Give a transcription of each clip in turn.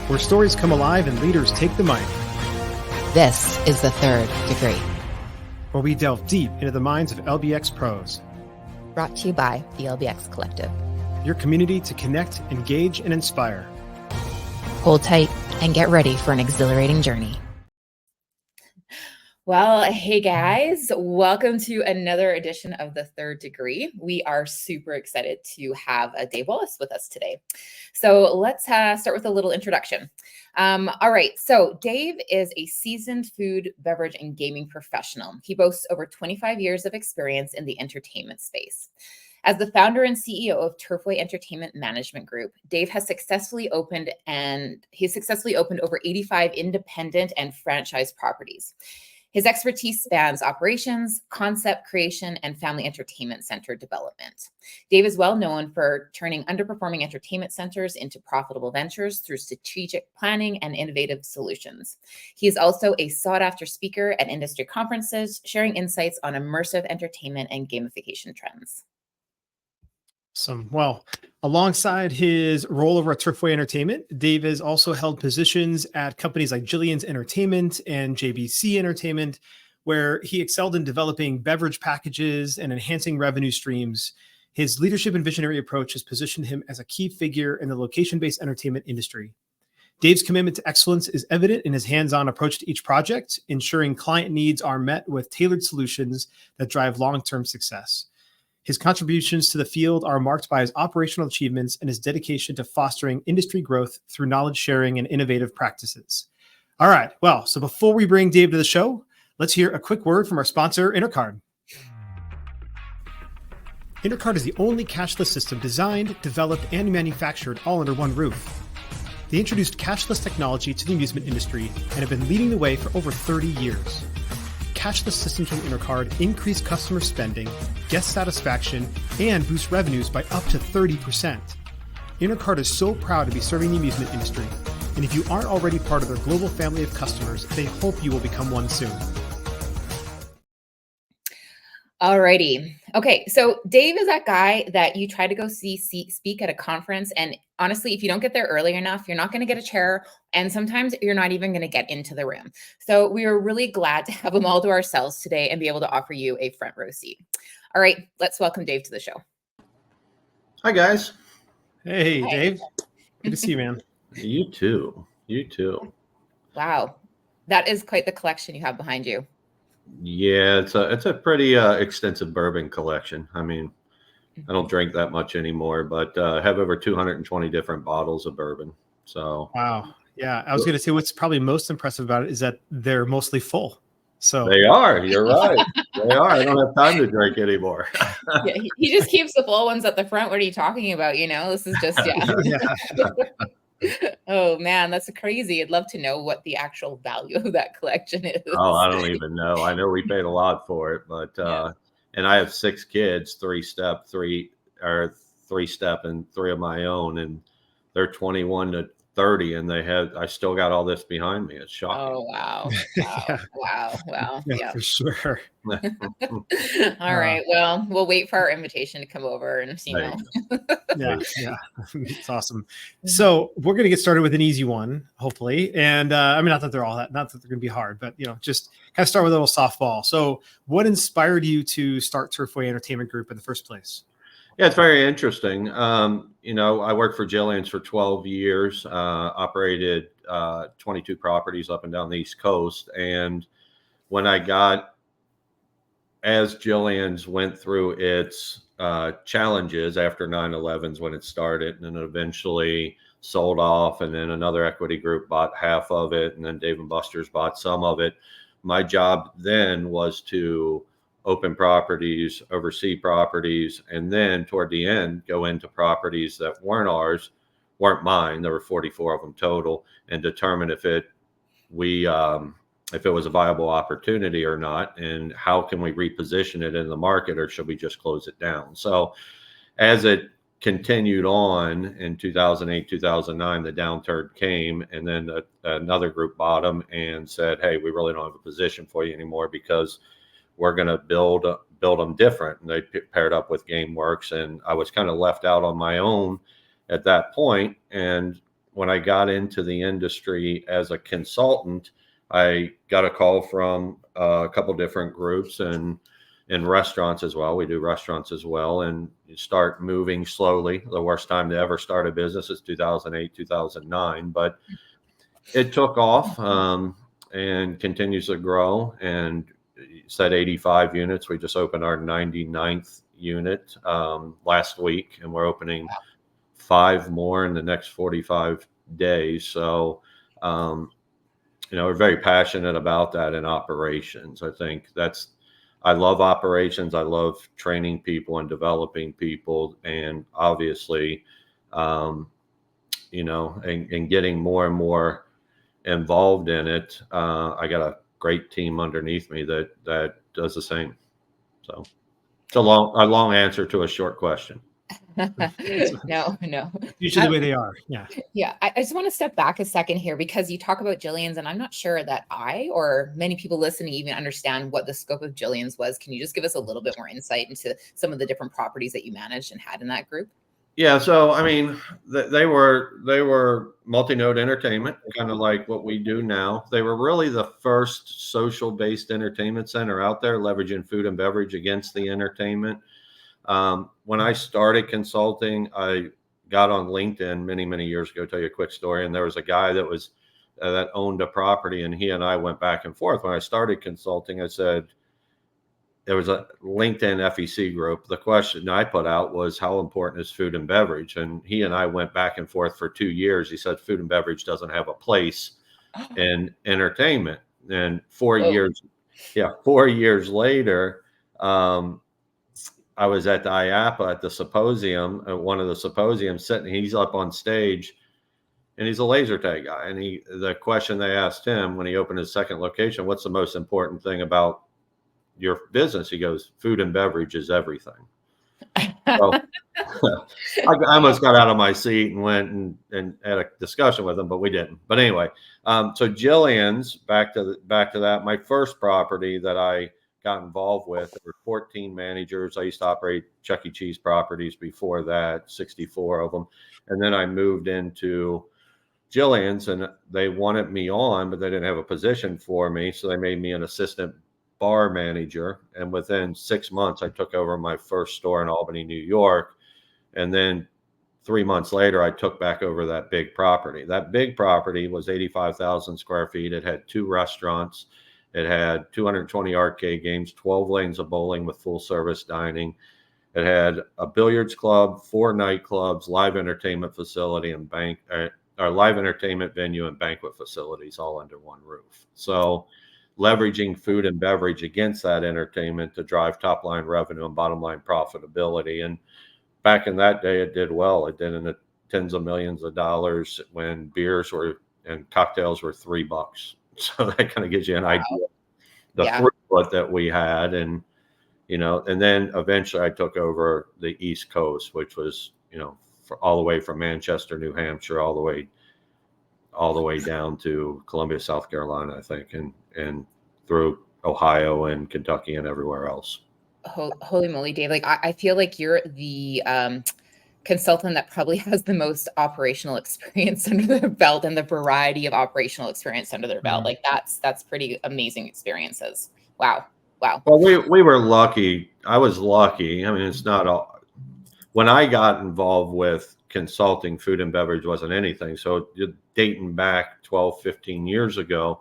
where stories come alive and leaders take the mic. This is The Third Degree, where we delve deep into the minds of LBX pros. Brought to you by the LBX Collective. Your community to connect, engage, and inspire. Hold tight and get ready for an exhilarating journey. Well, hey guys, welcome to another edition of The Third Degree. We are super excited to have Dave Wallace with us today. So let's start with a little introduction. All right, so Dave is a seasoned food, beverage, and gaming professional. He boasts over 25 years of experience in the entertainment space. As the founder and CEO of Turfway Entertainment Management Group, Dave has successfully opened over 85 independent and franchise properties. His expertise spans operations, concept creation, and family entertainment center development. Dave is well known for turning underperforming entertainment centers into profitable ventures through strategic planning and innovative solutions. He is also a sought-after speaker at industry conferences, sharing insights on immersive entertainment and gamification trends. Awesome. Well, alongside his role over at Turfway Entertainment, Dave has also held positions at companies like Jillian's Entertainment and JBC Entertainment, where he excelled in developing beverage packages and enhancing revenue streams. His leadership and visionary approach has positioned him as a key figure in the location-based entertainment industry. Dave's commitment to excellence is evident in his hands-on approach to each project, ensuring client needs are met with tailored solutions that drive long-term success. His contributions to the field are marked by his operational achievements and his dedication to fostering industry growth through knowledge sharing and innovative practices. All right. Well, so before we bring Dave to the show, let's hear a quick word from our sponsor, Intercard. Intercard is the only cashless system designed, developed, and manufactured all under one roof. They introduced cashless technology to the amusement industry and have been leading the way for over 30 years. Cashless systems from Intercard increase customer spending, guest satisfaction, and boost revenues by up to 30%. Intercard is so proud to be serving the amusement industry, and if you aren't already part of their global family of customers, they hope you will become one soon. Alrighty. Okay, so Dave is that guy that you try to go speak at a conference, and honestly, if you don't get there early enough, you're not going to get a chair, and sometimes you're not even going to get into the room. So we are really glad to have him all to ourselves today and be able to offer you a front row seat. All right, let's welcome Dave to the show. Hi, guys. Hey, Hi. Dave. Good to see you, man. You too. You too. Wow, that is quite the collection you have behind you. Yeah, it's a pretty extensive bourbon collection. I mean, I don't drink that much anymore, but I have over 220 different bottles of bourbon. So wow. Yeah, I was going to say what's probably most impressive about it is that they're mostly full. So they are. You're right. They are. I don't have time to drink anymore. Yeah, he just keeps the full ones at the front. What are you talking about? You know, this is just Oh man, that's crazy. I'd love to know what the actual value of that collection is. Oh, I don't even know. I know we paid a lot for it, but and I have 6 kids, 3-step, and 3 of my own, and they're 21 to 30, and I still got all this behind me. It's shocking. Oh wow. Wow. Yeah, for sure. All right. Well, we'll wait for our invitation to come over and see. Yeah. It's awesome. So we're going to get started with an easy one, hopefully. And I mean, not that they're going to be hard, but just kind of start with a little softball. So what inspired you to start Turfway Entertainment Group in the first place? Yeah, it's very interesting. I worked for Jillian's for 12 years, operated 22 properties up and down the East Coast. And when as Jillian's went through its challenges after 9/11's when it started, and then eventually sold off, and then another equity group bought half of it, and then Dave & Buster's bought some of it. My job then was to open properties, oversee properties, and then toward the end, go into properties that weren't mine. There were 44 of them total, and determine if it was a viable opportunity or not, and how can we reposition it in the market, or should we just close it down? So as it continued on in 2008, 2009, the downturn came, and then another group bought them and said, hey, we really don't have a position for you anymore because we're going to build them different. And they paired up with GameWorks, and I was kind of left out on my own at that point. And when I got into the industry as a consultant, I got a call from a couple different groups and in restaurants as well. We do restaurants as well, and you start moving slowly. The worst time to ever start a business is 2008, 2009, but it took off and continues to grow. And you said 85 units. We just opened our 99th unit last week, and we're opening 5 more in the next 45 days. So, we're very passionate about that in operations. I think I love operations. I love training people and developing people, and obviously, and getting more and more involved in it. I got a great team underneath me that does the same. So it's a long answer to a short question. No. Usually the way they are. Yeah. Yeah. I just want to step back a second here, because you talk about Jillian's, and I'm not sure that I or many people listening even understand what the scope of Jillian's was. Can you just give us a little bit more insight into some of the different properties that you managed and had in that group? Yeah. So, I mean, they were multi-node entertainment, kind of like what we do now. They were really the first social-based entertainment center out there, leveraging food and beverage against the entertainment. When I started consulting, I got on LinkedIn many, many years ago. Tell you a quick story. And there was a guy that owned a property, and he and I went back and forth. When I started consulting, I said, there was a LinkedIn FEC group. The question I put out was, how important is food and beverage? And he and I went back and forth for 2 years. He said, food and beverage doesn't have a place in entertainment. And 4 years later, I was at the IAPA at the symposium, at one of the symposiums, sitting. He's up on stage, and he's a laser tag guy. And the question they asked him when he opened his second location, what's the most important thing about your business? He goes, food and beverage is everything. So I almost got out of my seat and went and had a discussion with him, but we didn't. But anyway, so Jillian's, back to that. My first property that I got involved with, there were 14 managers. I used to operate Chuck E. Cheese properties before that, 64 of them. And then I moved into Jillian's, and they wanted me on, but they didn't have a position for me. So they made me an assistant bar manager. And within 6 months, I took over my first store in Albany, New York. And then 3 months later, I took back over that big property. That big property was 85,000 square feet. It had 2 restaurants. It had 220 arcade games, 12 lanes of bowling with full service dining. It had a billiards club, 4 nightclubs, live entertainment facility, and live entertainment venue and banquet facilities all under one roof. So leveraging food and beverage against that entertainment to drive top line revenue and bottom line profitability. And back in that day, it did well. It did in the tens of millions of dollars when beers and cocktails were $3. So that kind of gives you an idea of the throughput that we had. And, and then eventually I took over the East Coast, which was, all the way from Manchester, New Hampshire, all the way down to Columbia, South Carolina, I think, and through Ohio and Kentucky and everywhere else. Holy moly, Dave. Like, I feel like you're the consultant that probably has the most operational experience under their belt, and the variety of operational experience under their belt. Like that's pretty amazing experiences. Wow. Well, we were lucky. I was lucky. I mean, it's not all. When I got involved with consulting, food and beverage wasn't anything. So dating back 12, 15 years ago,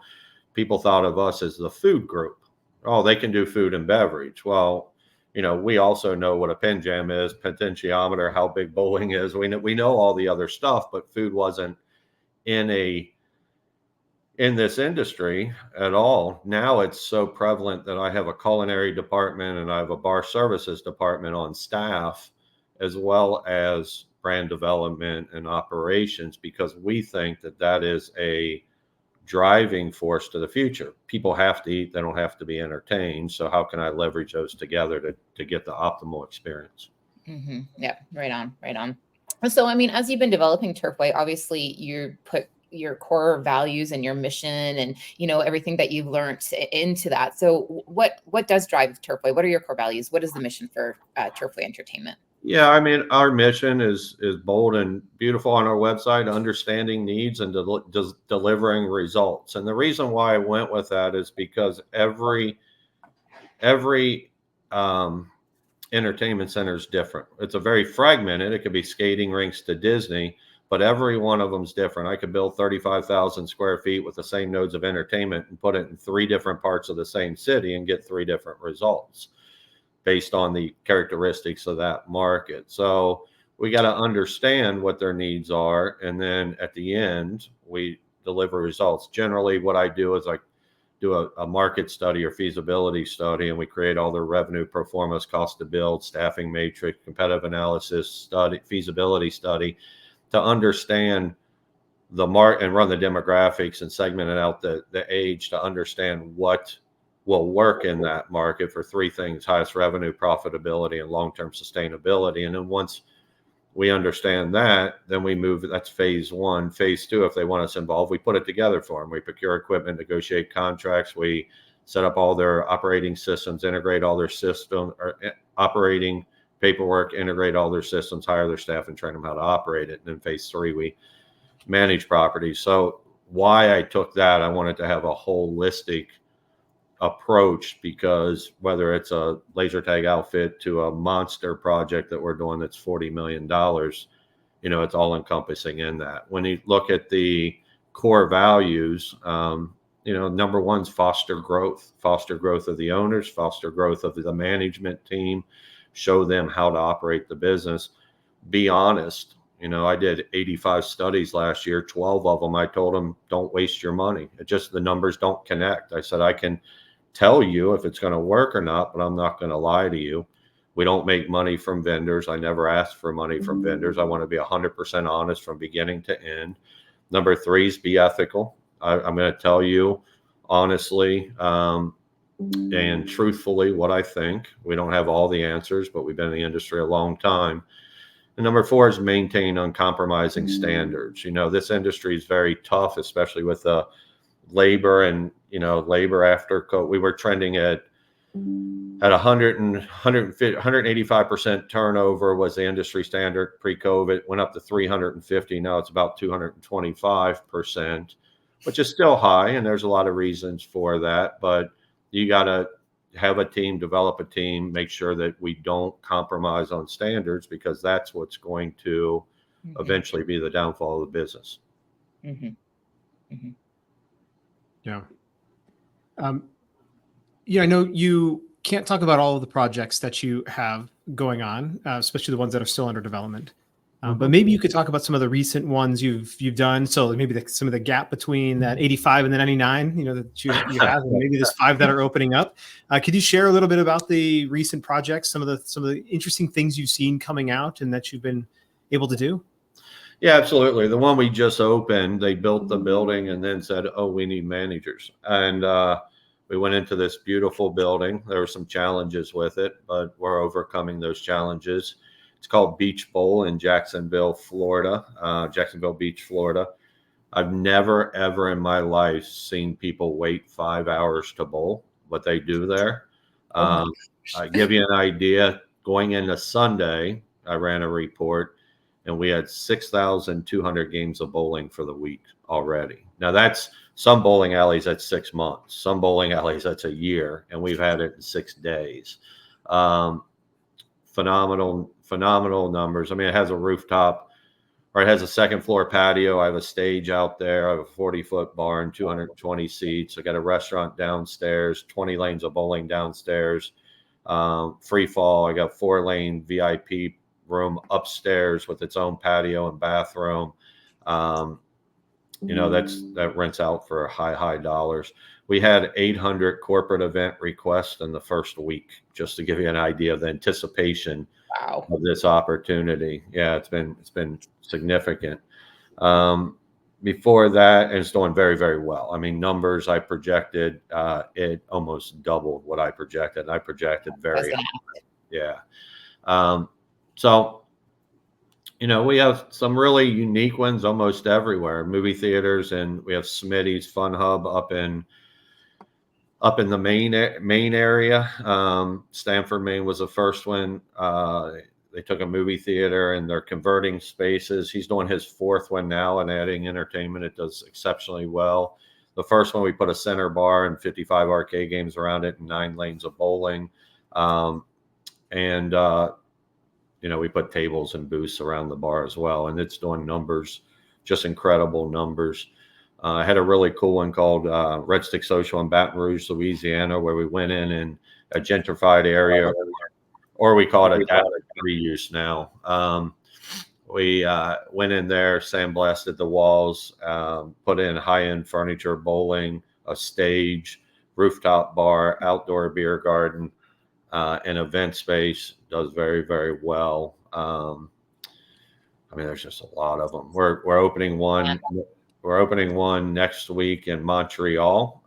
people thought of us as the food group. Oh, they can do food and beverage. Well, we also know what a pen jam is, potentiometer, how big bowling is. We know all the other stuff, but food wasn't in this industry at all. Now it's so prevalent that I have a culinary department and I have a bar services department on staff, as well as brand development and operations, because we think that is a driving force to the future. People have to eat, they don't have to be entertained. So how can I leverage those together to get the optimal experience? Mm-hmm. Yeah, right on. So, I mean, as you've been developing Turfway, obviously you put your core values and your mission and, everything that you've learned into that. So what does drive Turfway? What are your core values? What is the mission for Turfway Entertainment? Yeah, I mean, our mission is bold and beautiful on our website, understanding needs and delivering results. And the reason why I went with that is because every um, entertainment center is different. It's a very fragmented. It could be skating rinks to Disney, but every one of them is different. I could build 35,000 square feet with the same nodes of entertainment and put it in 3 different parts of the same city and get 3 different results based on the characteristics of that market. So we got to understand what their needs are. And then at the end, we deliver results. Generally, what I do is I do a market study or feasibility study, and we create all their revenue, pro formas, cost to build, staffing matrix, competitive analysis study, feasibility study to understand the market and run the demographics and segment it out the age to understand what will work in that market for 3 things: highest revenue, profitability, and long-term sustainability. And then once we understand that, then we move. That's phase 1. Phase 2, if they want us involved, we put it together for them. We procure equipment, negotiate contracts. We set up all their operating systems, integrate all their system or operating paperwork, integrate all their systems, hire their staff, and train them how to operate it. And then phase 3, we manage properties. So why I took that, I wanted to have a holistic approach, because whether it's a laser tag outfit to a monster project that we're doing that's $40 million, it's all encompassing in that. When you look at the core values, number 1's foster growth of the owners, foster growth of the management team, show them how to operate the business, be honest. I did 85 studies last year. 12 of them, I told them, don't waste your money. It just, the numbers don't connect. I said, I can tell you if it's going to work or not, but I'm not going to lie to you. We don't make money from vendors. I never asked for money from vendors. I want to be 100% honest from beginning to end. Number 3 is be ethical. I'm going to tell you honestly and truthfully what I think. We don't have all the answers, but we've been in the industry a long time. And number 4 is maintain uncompromising standards. This industry is very tough, especially with the labor and, labor after COVID. We were trending at 185% turnover was the industry standard pre-COVID. Went up to 350. Now it's about 225%, which is still high. And there's a lot of reasons for that, but you got to have a team, develop a team, make sure that we don't compromise on standards, because that's what's going to eventually be the downfall of the business. Yeah. I know you can't talk about all of the projects that you have going on, especially the ones that are still under development. But maybe you could talk about some of the recent ones you've done. So maybe some of the gap between that 85 and the 99, that you have, and maybe there's 5 that are opening up. Could you share a little bit about the recent projects, some of the interesting things you've seen coming out and that you've been able to do? Yeah, absolutely. The one we just opened, they built the building and then said, oh, we need managers. And we went into this beautiful building. There were some challenges with it, but we're overcoming those challenges. It's called Beach Bowl in Jacksonville, Florida, Jacksonville Beach, Florida. I've never, ever in my life seen people wait 5 hours to bowl, what they do there. I give you an idea. Going into Sunday, I ran a report, and we had 6,200 games of bowling for the week already. Now, that's some bowling alleys, that's 6 months. Some bowling alleys, that's a year, and we've had it in 6 days. Phenomenal numbers. I mean, it has a rooftop, or it has a 2nd floor patio. I have a stage out there. I have a 40-foot barn, 220 seats. I got a restaurant downstairs, 20 lanes of bowling downstairs, free fall. I got 4-lane VIP room upstairs with its own patio and bathroom. That rents out for high dollars. We had 800 corporate event requests in the first week, just to give you an idea of the anticipation of this opportunity. Yeah, it's been significant. Before that, and it's doing very, very well. I mean, numbers I projected, it almost doubled what I projected. I projected very high. Yeah. So, we have some really unique ones almost everywhere. Movie theaters, and we have Smitty's Fun Hub up in the Maine area. Stamford, Maine was the first one. they took a movie theater and they're converting spaces. He's doing his fourth one now and adding entertainment. It does exceptionally well. The first one, we put a center bar and 55 arcade games around it and 9 lanes of bowling. We put tables and booths around the bar as well. And it's doing numbers, just incredible numbers. I had a really cool one called Red Stick Social in Baton Rouge, Louisiana, where we went in a gentrified area, or we call it a data reuse now. We went in there, sandblasted the walls, put in high-end furniture, bowling, a stage, rooftop bar, outdoor beer garden, an event space. Does very, very well. There's just a lot of them. We're opening one. We're opening one next week in Montreal.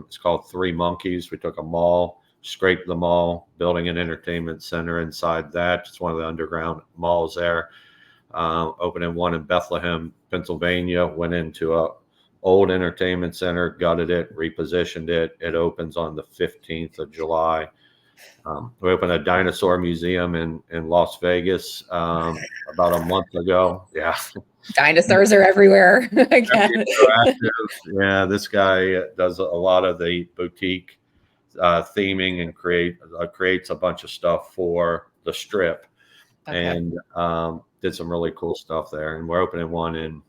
It's called Three Monkeys. We took a mall, scraped the mall, building an entertainment center inside that. It's one of the underground malls there. Opening one in Bethlehem, Pennsylvania. Went into a old entertainment center, gutted it, repositioned it. It opens on the 15th of July. We opened a dinosaur museum in Las Vegas about a month ago. Yeah. Dinosaurs are everywhere. Again. Yeah, this guy does a lot of the boutique theming and creates a bunch of stuff for the strip. Okay. And did some really cool stuff there. And we're opening one in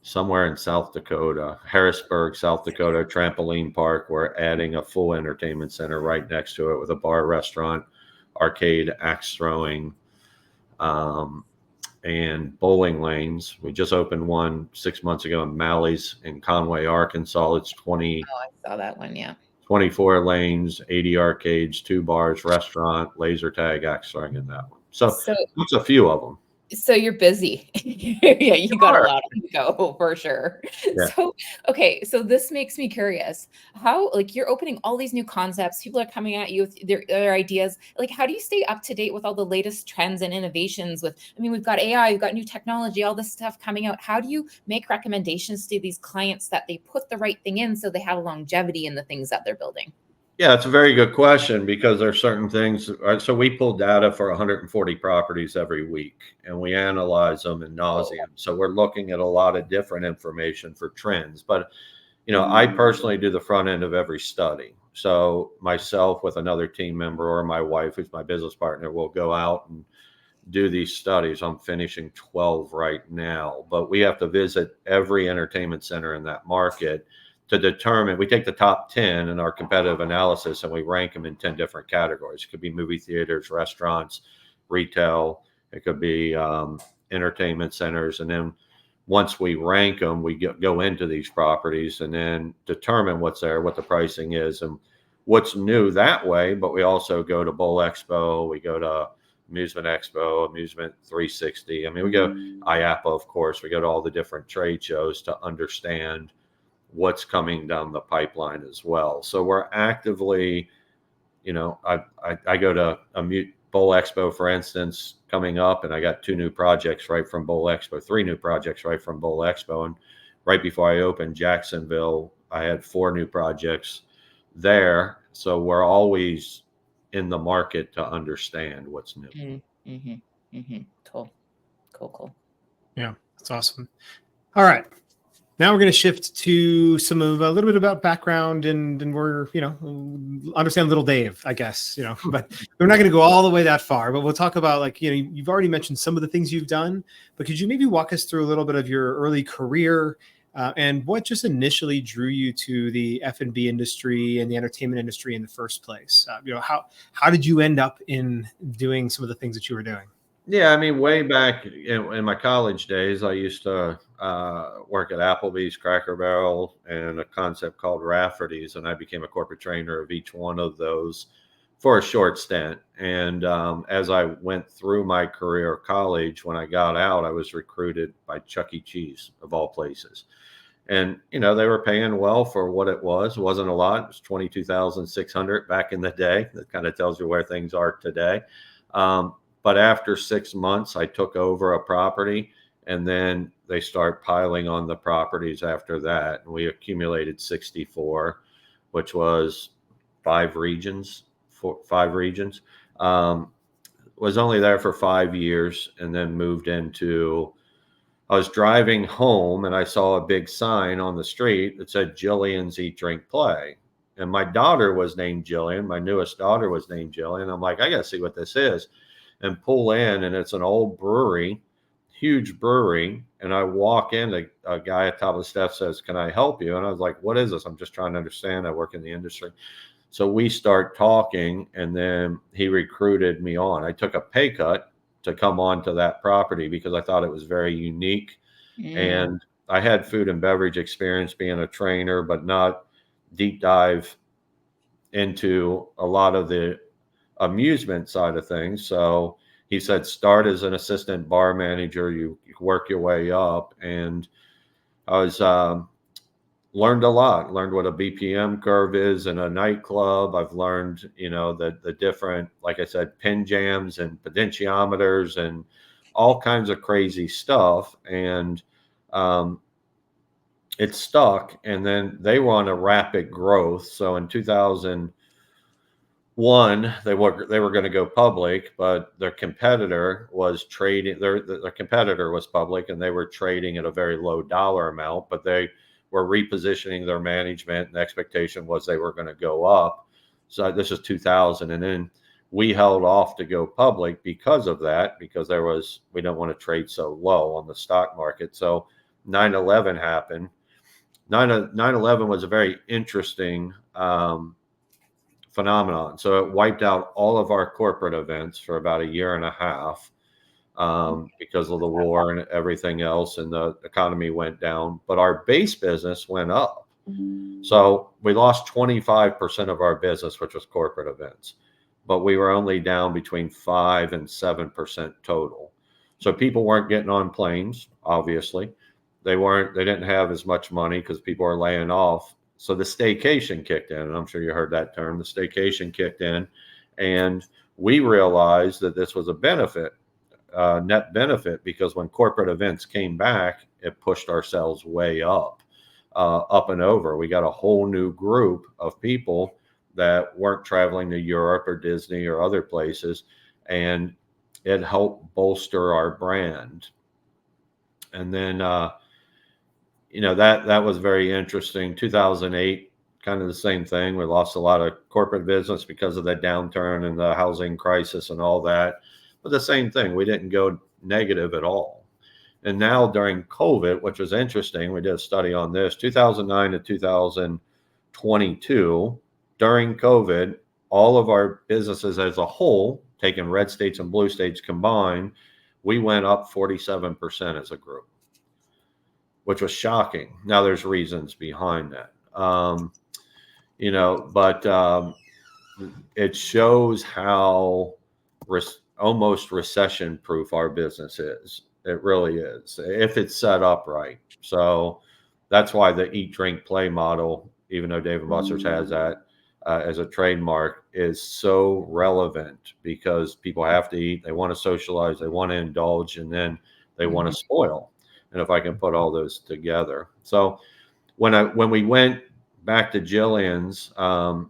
somewhere in South Dakota, Harrisburg, South Dakota, trampoline park. We're adding a full entertainment center right next to it with a bar, restaurant, arcade, axe throwing, and bowling lanes. We just opened one 6 months ago in Mally's in Conway, Arkansas. It's 20. Oh, I saw that one. Yeah. 24 lanes, 80 arcades, 2 bars, restaurant, laser tag, axe throwing in that one. So that's a few of them. So you're busy. Yeah, you got a lot to go for sure. Yeah. So this makes me curious. How, you're opening all these new concepts, people are coming at you with their ideas. How do you stay up to date with all the latest trends and innovations we've got AI, we've got new technology, all this stuff coming out. How do you make recommendations to these clients that they put the right thing in so they have longevity in the things that they're building? Yeah, it's a very good question, because there are certain things. So we pull data for 140 properties every week, and we analyze them in nauseam. So we're looking at a lot of different information for trends. But, I personally do the front end of every study. So myself with another team member or my wife, who's my business partner, will go out and do these studies. I'm finishing 12 right now, but we have to visit every entertainment center in that market to determine. We take the top 10 in our competitive analysis and we rank them in 10 different categories. It could be movie theaters, restaurants, retail. It could be entertainment centers. And then once we rank them, we go into these properties and then determine what's there, what the pricing is, and what's new that way. But we also go to Bowl Expo. We go to Amusement Expo, Amusement 360. We go IAPA, of course. We go to all the different trade shows to understand what's coming down the pipeline as well. So we're actively, I go to a Bowl Expo, for instance, coming up, and I got 2 new projects right from Bowl Expo, 3 new projects right from Bowl Expo. And right before I opened Jacksonville, I had 4 new projects there. So we're always in the market to understand what's new. Cool. Yeah, that's awesome. All right. Now we're going to shift to a little bit about background and we're, understand little Dave, I guess, but we're not going to go all the way that far, but we'll talk about you've already mentioned some of the things you've done, but could you maybe walk us through a little bit of your early career and what just initially drew you to the F&B industry and the entertainment industry in the first place? How did you end up in doing some of the things that you were doing? Yeah, way back in my college days, I used to work at Applebee's, Cracker Barrel, and a concept called Rafferty's, and I became a corporate trainer of each one of those for a short stint. And as I went through my career at college, when I got out, I was recruited by Chuck E. Cheese, of all places. And, they were paying well for what it was. It wasn't a lot. It was $22,600 back in the day. That kind of tells you where things are today. But after 6 months, I took over a property, and then they start piling on the properties after that. And we accumulated 64, which was 5 regions. was only there for 5 years and then moved into, I was driving home and I saw a big sign on the street that said Jillian's Eat, Drink, Play. And my daughter was named Jillian. My newest daughter was named Jillian. I'm like, I got to see what this is, and pull in, and it's an old brewery, huge brewery. And I walk in, a guy at the top of the steps says, "Can I help you?" And I was like, "What is this? I'm just trying to understand. I work in the industry." So we start talking, and then he recruited me on. I took a pay cut to come on to that property because I thought it was very unique. And I had food and beverage experience being a trainer, but not deep dive into a lot of the amusement side of things. So he said, start as an assistant bar manager, you work your way up. And I was learned a lot, learned what a BPM curve is in a nightclub. I've learned, the different, like I said, pin jams and potentiometers and all kinds of crazy stuff. And it stuck. And then they were on a rapid growth. So in 2001, they were going to go public, but their competitor was trading. Their competitor was public, and they were trading at a very low dollar amount, but they were repositioning their management, and the expectation was they were going to go up. So this is 2000. And then we held off to go public because of that, because we don't want to trade so low on the stock market. So 9/11 happened. 9/11 was a very interesting phenomenon. So it wiped out all of our corporate events for about a year and a half because of the war and everything else, and the economy went down, but our base business went up. So we lost 25% of our business, which was corporate events, but we were only down between 5 and 7% total. So people weren't getting on planes, obviously. They didn't have as much money because people are laying off. So the staycation kicked in, and I'm sure you heard that term. The staycation kicked in, and we realized that this was a benefit, net benefit, because when corporate events came back, it pushed our sales way up and over. We got a whole new group of people that weren't traveling to Europe or Disney or other places, and it helped bolster our brand. And then, that was very interesting. 2008, kind of the same thing. We lost a lot of corporate business because of the downturn and the housing crisis and all that. But the same thing, we didn't go negative at all. And now during COVID, which was interesting, we did a study on this, 2009 to 2022, during COVID, all of our businesses as a whole, taking red states and blue states combined, we went up 47% as a group, which was shocking. Now there's reasons behind that, but it shows how almost recession proof our business is. It really is, if it's set up right. So that's why the eat, drink, play model, even though Dave & Buster's has that as a trademark, is so relevant, because people have to eat, they want to socialize, they want to indulge, and then they want to spoil. And if I can put all those together. So when we went back to Jillian's, I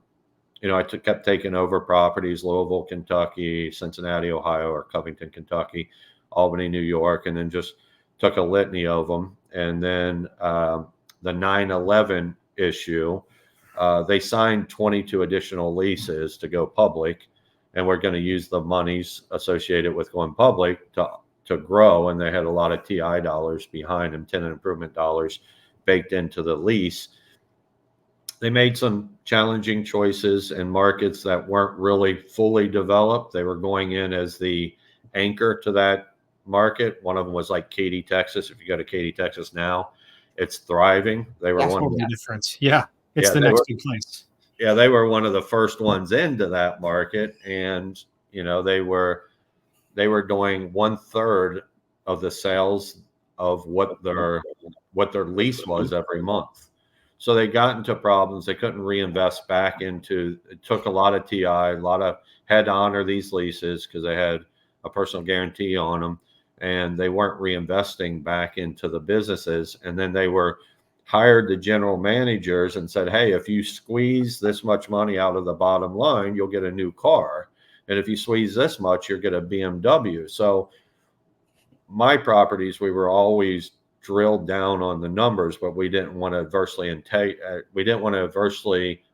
kept taking over properties, Louisville, Kentucky, Cincinnati, Ohio, or Covington, Kentucky, Albany, New York, and then just took a litany of them. And then the 9/11 issue, they signed 22 additional leases to go public, and we're going to use the monies associated with going public to grow. And they had a lot of TI dollars behind them, tenant improvement dollars baked into the lease. They made some challenging choices in markets that weren't really fully developed. They were going in as the anchor to that market. One of them was like Katy, Texas. If you go to Katy, Texas now, it's thriving. They were one totally different. Yeah. It's the they next were, big place. Yeah, they were one of the first ones into that market. And, they were doing 1/3 of the sales of what their lease was every month. So they got into problems. They couldn't reinvest back into. It took a lot of TI, had to honor these leases because they had a personal guarantee on them, and they weren't reinvesting back into the businesses. And then they hired the general managers and said, hey, if you squeeze this much money out of the bottom line, you'll get a new car. And if you squeeze this much, you'll get a BMW. So my properties, we were always drilled down on the numbers, but we didn't want to adversely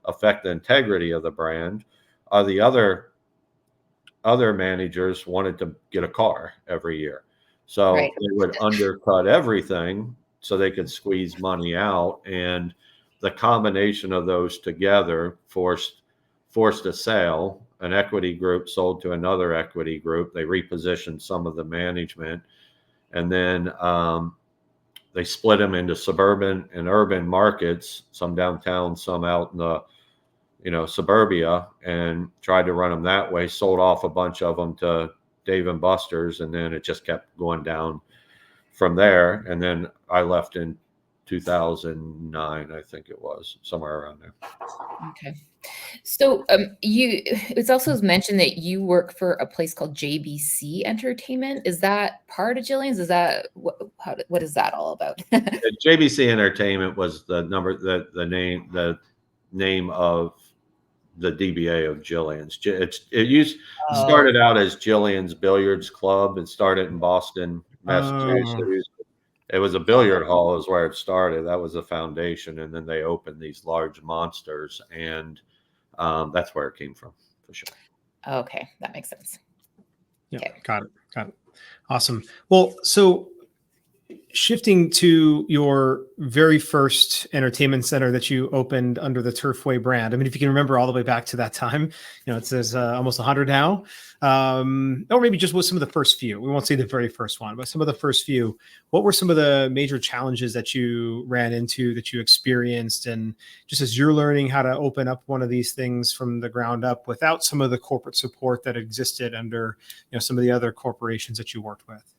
affect the integrity of the brand. The other managers wanted to get a car every year. So Right. they would undercut everything so they could squeeze money out. And the combination of those together forced a sale. An equity group sold to another equity group. They repositioned some of the management. And then they split them into suburban and urban markets, some downtown, some out in the suburbia, and tried to run them that way. Sold off a bunch of them to Dave and Buster's, and then it just kept going down from there. And then I left in 2009, I think it was, somewhere around there. Okay. So it's also mentioned that you work for a place called JBC Entertainment. Is that part of Jillian's? Is that what is that all about? JBC Entertainment was the name of the DBA of Jillian's. It started out as Jillian's Billiards Club. It started in Boston, Massachusetts. It was a billiard hall is where it started. That was the foundation. And then they opened these large monsters, and that's where it came from, for sure. Okay. That makes sense. Yeah. Okay. Got it. Awesome. Well, so shifting to your very first entertainment center that you opened under the Turfway brand. I mean, if you can remember all the way back to that time, it says almost 100 now, or maybe just with some of the first few. We won't say the very first one, but some of the first few. What were some of the major challenges that you ran into, that you experienced, and just as you're learning how to open up one of these things from the ground up without some of the corporate support that existed under some of the other corporations that you worked with?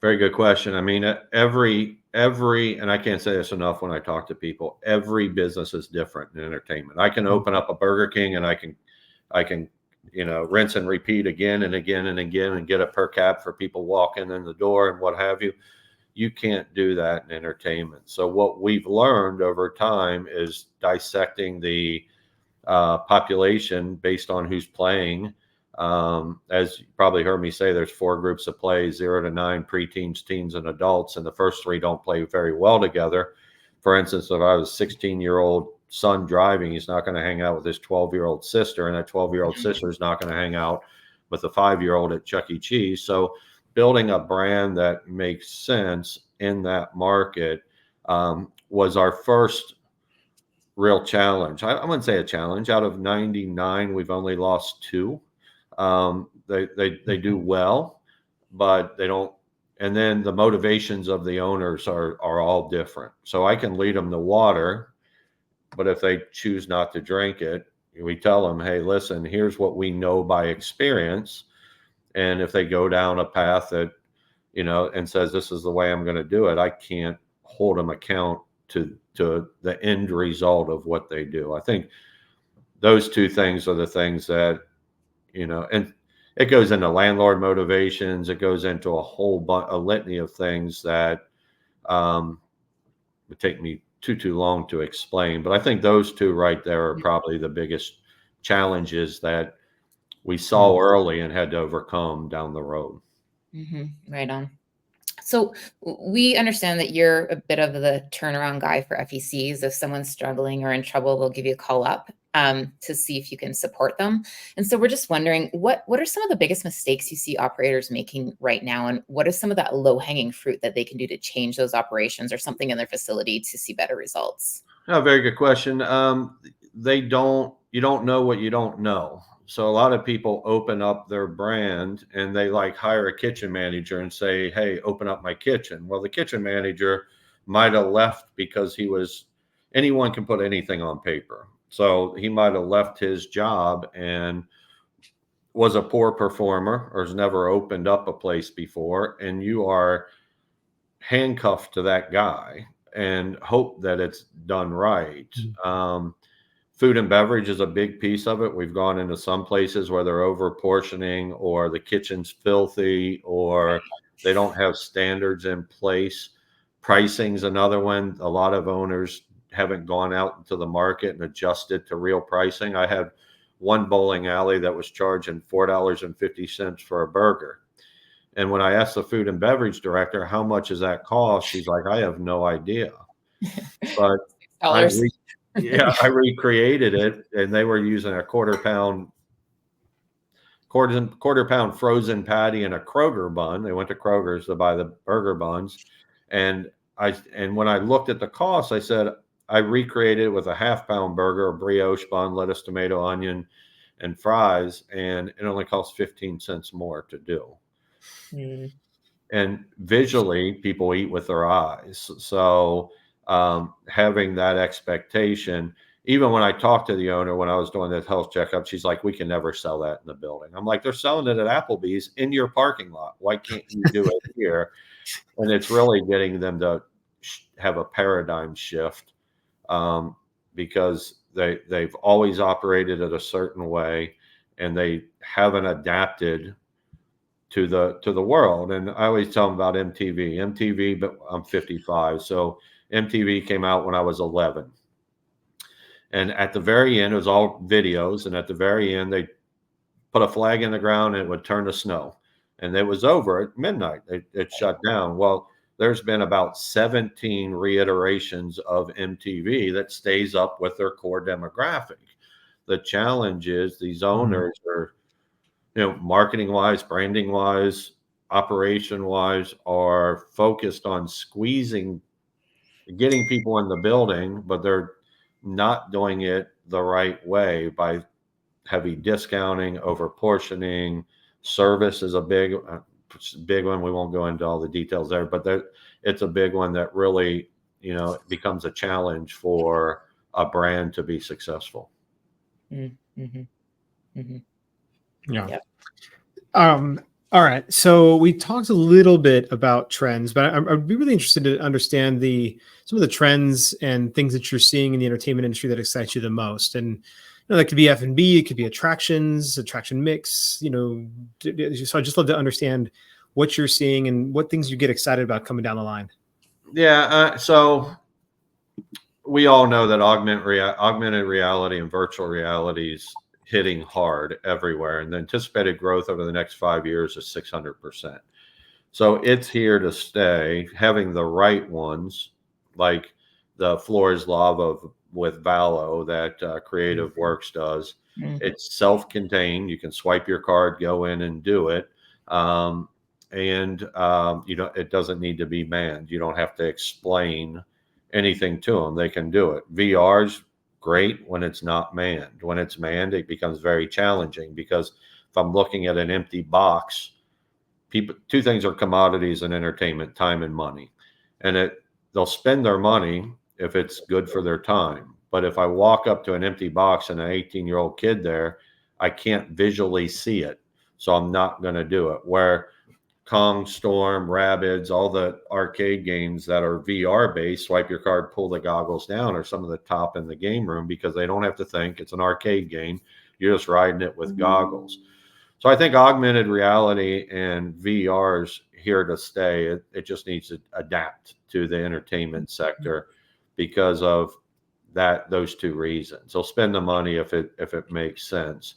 Very good question. I mean, every, and I can't say this enough when I talk to people, every business is different in entertainment. I can open up a Burger King and I can, rinse and repeat again and again and again and get a per cap for people walking in the door and what have you. You can't do that in entertainment. So what we've learned over time is dissecting the population based on who's playing. As you probably heard me say, there's 4 groups of play, 0 to 9, preteens, teens, and adults, and the first 3 don't play very well together. For instance, if I was a 16-year-old son driving, he's not going to hang out with his 12-year-old sister, and that 12-year-old sister is not going to hang out with a 5-year-old at Chuck E. Cheese. So building a brand that makes sense in that market was our first real challenge. I wouldn't say a challenge. Out of 99, we've only lost 2. They do well, but they don't. And then the motivations of the owners are all different. So I can lead them to water, but if they choose not to drink it, we tell them, hey, listen, here's what we know by experience. And if they go down a path that, and says, this is the way I'm going to do it, I can't hold them account to the end result of what they do. I think those 2 things are the things that, and it goes into landlord motivations. It goes into a litany of things that would take me too long to explain. But I think those 2 right there are probably the biggest challenges that we saw early and had to overcome down the road. Mm-hmm. Right on. So we understand that you're a bit of the turnaround guy for FECs. If someone's struggling or in trouble, they'll give you a call up to see if you can support them. And so we're just wondering, what are some of the biggest mistakes you see operators making right now? And what is some of that low-hanging fruit that they can do to change those operations or something in their facility to see better results? Oh, very good question. You don't know what you don't know. So a lot of people open up their brand and they hire a kitchen manager and say, hey, open up my kitchen. Well, the kitchen manager might have left because anyone can put anything on paper. So he might have left his job and was a poor performer or has never opened up a place before. And you are handcuffed to that guy and hope that it's done right. Food and beverage is a big piece of it. We've gone into some places where they're over portioning, or the kitchen's filthy, or they don't have standards in place. Pricing's another one. A lot of owners haven't gone out into the market and adjusted to real pricing. I had one bowling alley that was charging $4.50 for a burger. And when I asked the food and beverage director, how much does that cost? She's like, I have no idea. But I recreated it, and they were using a quarter pound frozen patty and a Kroger bun. They went to Kroger's to buy the burger buns. And when I looked at the cost, I said, I recreated it with a half-pound burger, a brioche bun, lettuce, tomato, onion, and fries, and it only costs 15 cents more to do. Mm. And visually, people eat with their eyes. So having that expectation, even when I talked to the owner, when I was doing that health checkup, she's like, we can never sell that in the building. I'm like, they're selling it at Applebee's in your parking lot. Why can't you do it here? And it's really getting them to have a paradigm shift, because they've always operated it a certain way, and they haven't adapted to the world. And I always tell them about MTV, but I'm 55. So MTV came out when I was 11. And at the very end, it was all videos. And at the very end, they put a flag in the ground and it would turn to snow. And it was over at midnight. It shut down. Well, there's been about 17 reiterations of MTV that stays up with their core demographic. The challenge is these owners are, marketing wise, branding wise, operation wise, are focused on getting people in the building, but they're not doing it the right way by heavy discounting, over portioning. Service is a big one. We won't go into all the details there, but it's a big one that really, becomes a challenge for a brand to be successful. Mm-hmm. Mm-hmm. Yeah. Yep. All right. So we talked a little bit about trends, but I'd be really interested to understand some of the trends and things that you're seeing in the entertainment industry that excite you the most. And that could be F&B, it could be attraction mix. So I just love to understand what you're seeing and what things you get excited about coming down the line. Yeah. So we all know that augmented reality and virtual realities hitting hard everywhere, and the anticipated growth over the next 5 years is 600%. So it's here to stay. Having the right ones, like the Floors Lava with Valo that Creative Works does. Mm-hmm. It's self-contained. You can swipe your card, go in and do it. It doesn't need to be manned. You don't have to explain anything to them. They can do it. VR's great when it's not manned. When it's manned, it becomes very challenging, because if I'm looking at an empty box, two things are commodities in entertainment: time and money. And they'll spend their money if it's good for their time. But if I walk up to an empty box and an 18-year-old kid there, I can't visually see it. So I'm not going to do it. Where Kong, Storm, Rabbids, all the arcade games that are VR based, swipe your card, pull the goggles down, are some of the top in the game room, because they don't have to think. It's an arcade game. You're just riding it with goggles. So I think augmented reality and VR is here to stay. It just needs to adapt to the entertainment sector because of those two reasons. They'll spend the money if it makes sense.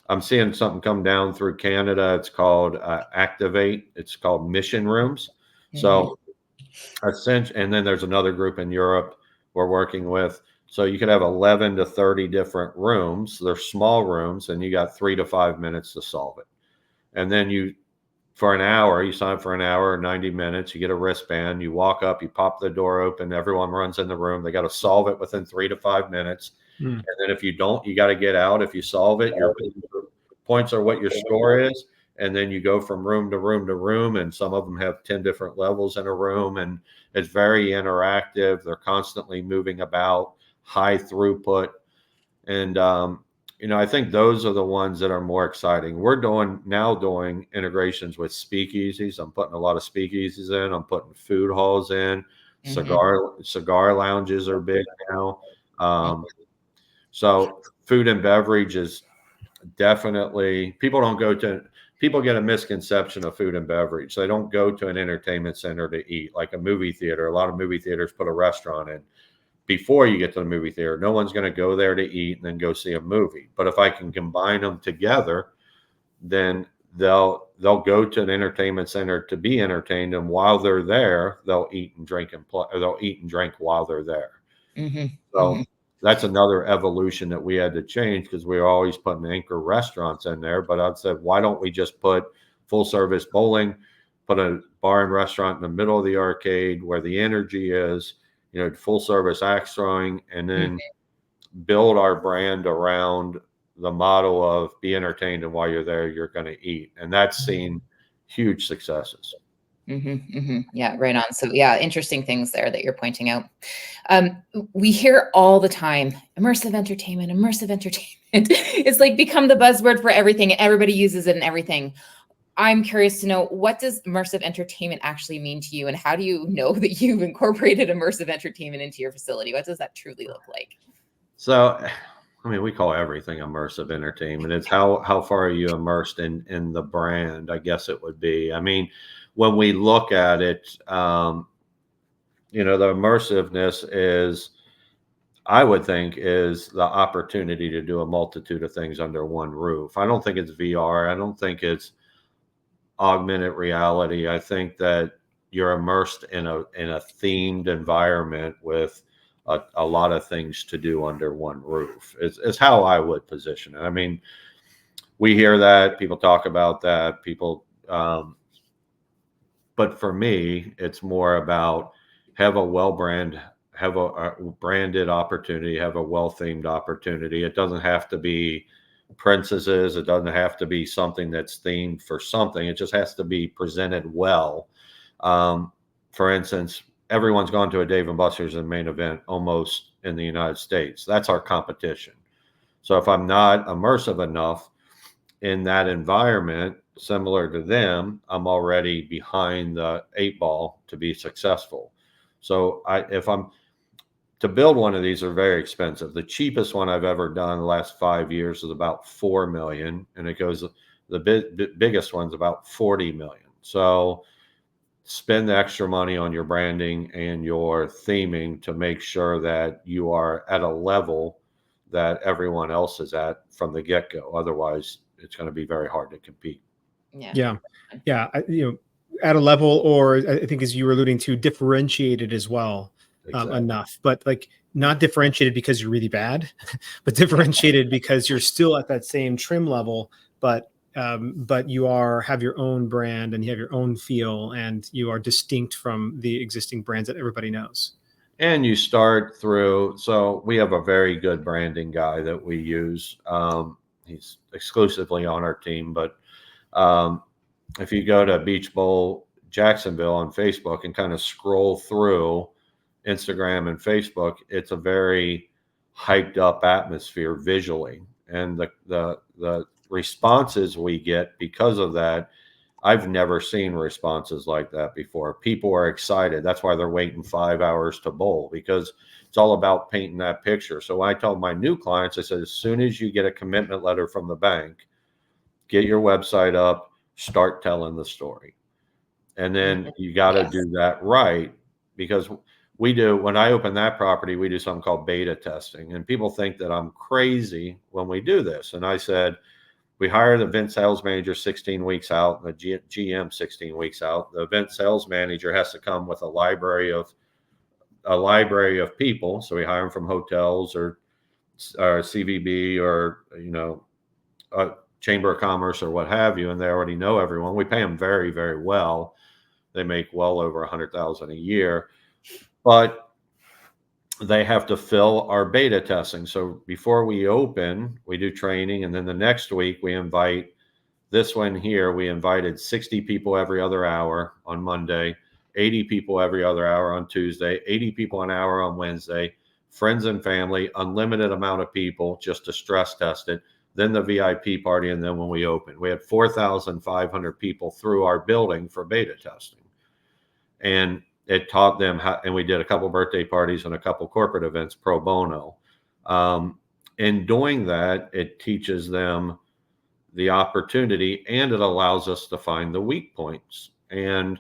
I'm seeing something come down through Canada. It's called Activate. It's called Mission Rooms. Mm-hmm. So essentially, and then there's another group in Europe we're working with. So you could have 11 to 30 different rooms. They're small rooms, and you got 3 to 5 minutes to solve it. And then you sign up for an hour or 90 minutes, you get a wristband, you walk up, you pop the door open, everyone runs in the room. They got to solve it within 3 to 5 minutes. And then if you don't, you got to get out. If you solve it, your points are what your score is. And then you go from room to room to room, and some of them have 10 different levels in a room, and it's very interactive. They're constantly moving about, high throughput. And, I think those are the ones that are more exciting. We're now doing integrations with speakeasies. I'm putting a lot of speakeasies in. I'm putting food halls in. Cigar lounges are big now. So food and beverage is definitely, people get a misconception of food and beverage. They don't go to an entertainment center to eat, like a movie theater. A lot of movie theaters put a restaurant in. before you get to the movie theater. No one's going to go there to eat and then go see a movie. But if I can combine them together, then they'll go to an entertainment center to be entertained, and while they're there, they'll eat and drink and play, or they'll eat and drink while they're there. So that's another evolution that we had to change, because we were always putting anchor restaurants in there. But I'd said, why don't we just put full service bowling, put a bar and restaurant in the middle of the arcade where the energy is, full service axe throwing, and then build our brand around the model of be entertained, and while you're there, you're going to eat. And that's seen huge successes. Yeah, right on. So yeah, interesting things there that you're pointing out. We hear all the time, immersive entertainment. It's like become the buzzword for everything. Everybody uses it and everything. I'm curious to know, what does immersive entertainment actually mean to you? And how do you know that you've incorporated immersive entertainment into your facility? What does that truly look like? So, I mean, we call everything immersive entertainment. It's how far are you immersed in the brand, I guess it would be. I mean, when we look at it, the immersiveness is, I would think, is the opportunity to do a multitude of things under one roof. I don't think it's VR. I don't think it's augmented reality. I think that you're immersed in a themed environment with a lot of things to do under one roof. Is how I would position it. I mean, we hear that, people talk about that, but for me, it's more about have a branded opportunity, have a well-themed opportunity. It doesn't have to be princesses. It doesn't have to be something that's themed for something. It just has to be presented well. For instance, everyone's gone to a Dave & Buster's and main event almost in the United States. That's our competition. So if I'm not immersive enough in that environment, similar to them, I'm already behind the 8 ball to be successful. So to build one of these are very expensive. The cheapest one I've ever done in the last 5 years is about $4 million, and it goes, the biggest one's about $40 million. So spend the extra money on your branding and your theming to make sure that you are at a level that everyone else is at from the get-go. Otherwise, it's going to be very hard to compete. Yeah. At a level, or I think, as you were alluding to, differentiated as well. Exactly. Enough, but like not differentiated because you're really bad, but differentiated because you're still at that same trim level, but you have your own brand and you have your own feel, and you are distinct from the existing brands that everybody knows. And you start through, so we have a very good branding guy that we use. He's exclusively on our team, but if you go to Beach Bowl Jacksonville on Facebook and kind of scroll through Instagram and Facebook, it's a very hyped up atmosphere visually, and the responses we get because of that, I've never seen responses like that before. People are excited. That's why they're waiting 5 hours to bowl, because it's all about painting that picture. So I told my new clients, I said, as soon as you get a commitment letter from the bank, get your website up, start telling the story. And then you got to do that right, because when I open that property, we do something called beta testing, and people think that I'm crazy when we do this. And I said, we hire the event sales manager 16 weeks out, and the GM 16 weeks out. The event sales manager has to come with a library of people. So we hire them from hotels or CVB or, Chamber of Commerce or what have you. And they already know everyone. We pay them very, very well. They make well over $100,000 a year, but they have to fill our beta testing. So before we open, we do training. And then the next week we invite this one here. We invited 60 people every other hour on Monday, 80 people every other hour on Tuesday, 80 people an hour on Wednesday, friends and family, unlimited amount of people just to stress test it. Then the VIP party. And then when we opened, we had 4,500 people through our building for beta testing. And it taught them how, and we did a couple birthday parties and a couple corporate events pro bono. In doing that, it teaches them the opportunity, and it allows us to find the weak points. And,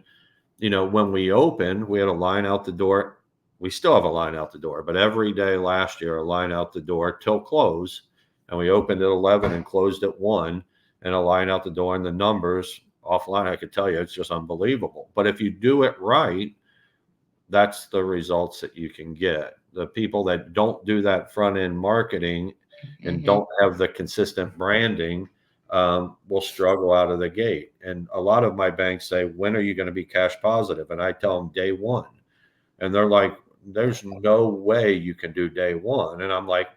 when we opened, we had a line out the door we still have a line out the door, but every day last year, a line out the door till close. And we opened at 11 and closed at 1, and a line out the door, and the numbers offline, I could tell you, it's just unbelievable. But if you do it right, that's the results that you can get. The people that don't do that front end marketing and don't have the consistent branding will struggle out of the gate. And a lot of my banks say, when are you going to be cash positive? And I tell them day one. And they're like, there's no way you can do day one. And I'm like,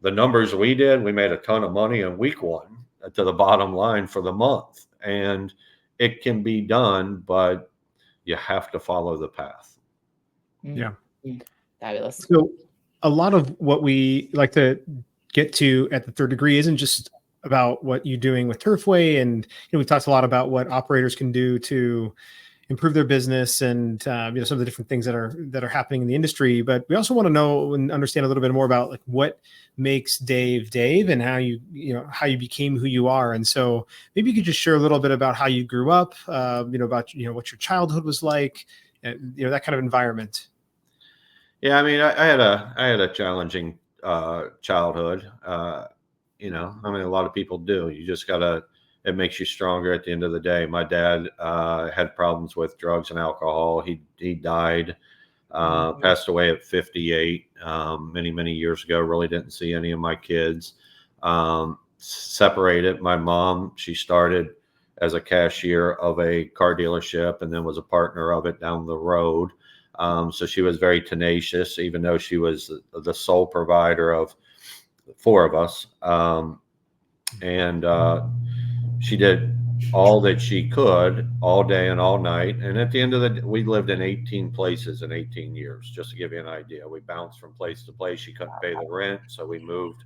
the numbers we did, we made a ton of money in week 1 to the bottom line for the month. And it can be done, but you have to follow the path. Yeah. Fabulous. So a lot of what we like to get to at the Third Degree isn't just about what you're doing with Turfway. And, we talked a lot about what operators can do to improve their business and, some of the different things that are happening in the industry. But we also want to know and understand a little bit more about like what makes Dave and how you became who you are. And so maybe you could just share a little bit about how you grew up, about, what your childhood was like, that kind of environment. Yeah. I mean, I had a challenging childhood. A lot of people do. You just it makes you stronger at the end of the day. My dad had problems with drugs and alcohol. He died, passed away at 58 many, many years ago. Really didn't see any of my kids. Separated. My mom, she started as a cashier of a car dealership and then was a partner of it down the road. So she was very tenacious, even though she was the sole provider of 4 of us. She did all that she could all day and all night. And at the end of the day, we lived in 18 places in 18 years, just to give you an idea. We bounced from place to place. She couldn't pay the rent. So we moved.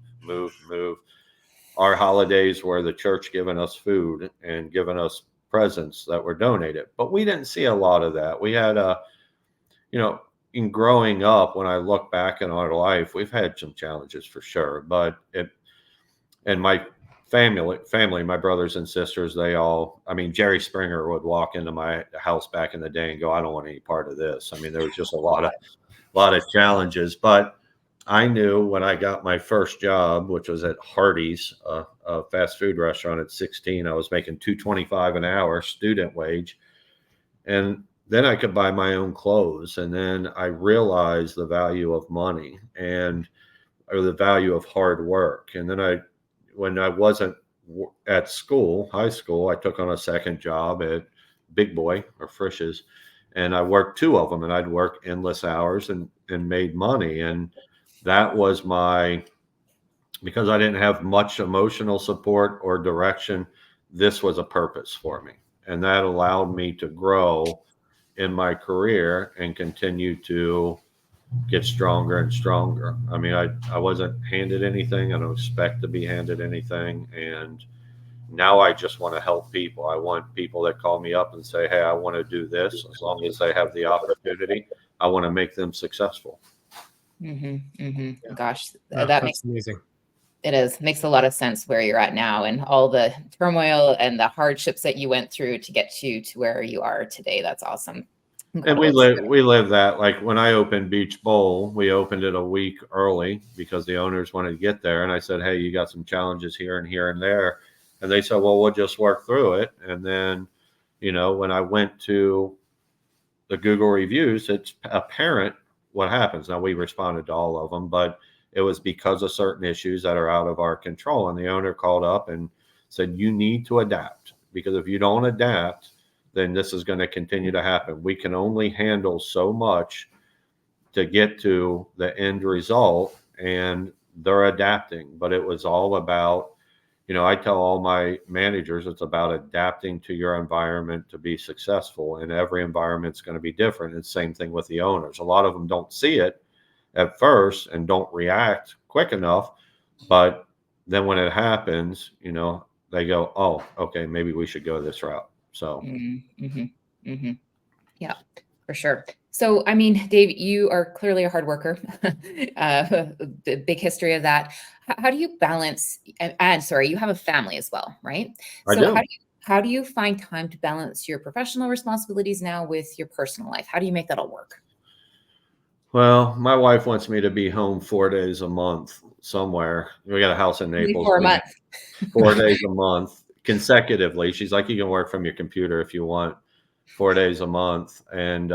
Our holidays were the church giving us food and giving us presents that were donated. But we didn't see a lot of that. We had in growing up, when I look back in our life, we've had some challenges for sure. But my family, my brothers and sisters, Jerry Springer would walk into my house back in the day and go, I don't want any part of this. I mean, there was just a lot of challenges. But I knew when I got my first job, which was at Hardee's, a fast food restaurant at 16, I was making $2.25 an hour, student wage. And then I could buy my own clothes. And then I realized the value of money or the value of hard work. And then when I wasn't at school, high school, I took on a second job at Big Boy or Frisch's, and I worked 2 of them, and I'd work endless hours and made money. And that was because I didn't have much emotional support or direction, this was a purpose for me. And that allowed me to grow in my career and continue to get stronger and stronger. I mean, I wasn't handed anything. I don't expect to be handed anything. And now I just want to help people. I want people that call me up and say, hey, I want to do this. As long as they have the opportunity, I want to make them successful. Gosh, That makes amazing. It is. Makes a lot of sense where you're at now and all the turmoil and the hardships that you went through to get you to where you are today. That's awesome. And we live that. Like when I opened Beach Bowl, we opened it a week early because the owners wanted to get there. And I said, hey, you got some challenges here and here and there. And they said, well, we'll just work through it. And then, when I went to the Google reviews, it's apparent what happens. Now, we responded to all of them, but it was because of certain issues that are out of our control. And the owner called up and said, you need to adapt, because if you don't adapt, then this is going to continue to happen. We can only handle so much to get to the end result, and they're adapting. But it was all about, I tell all my managers, it's about adapting to your environment to be successful, and every environment's going to be different. It's the same thing with the owners. A lot of them don't see it at first and don't react quick enough. But then when it happens, they go, oh, okay, maybe we should go this route. So, yeah, for sure. So, I mean, Dave, you are clearly a hard worker, the big history of that. How do you balance, and sorry, you have a family as well, right? So how do you find time to balance your professional responsibilities now with your personal life? How do you make that all work? Well, my wife wants me to be home 4 days a month somewhere. We got a house in Only Naples. 4 months. 4 days a month consecutively. She's like, you can work from your computer if you want 4 days a month. And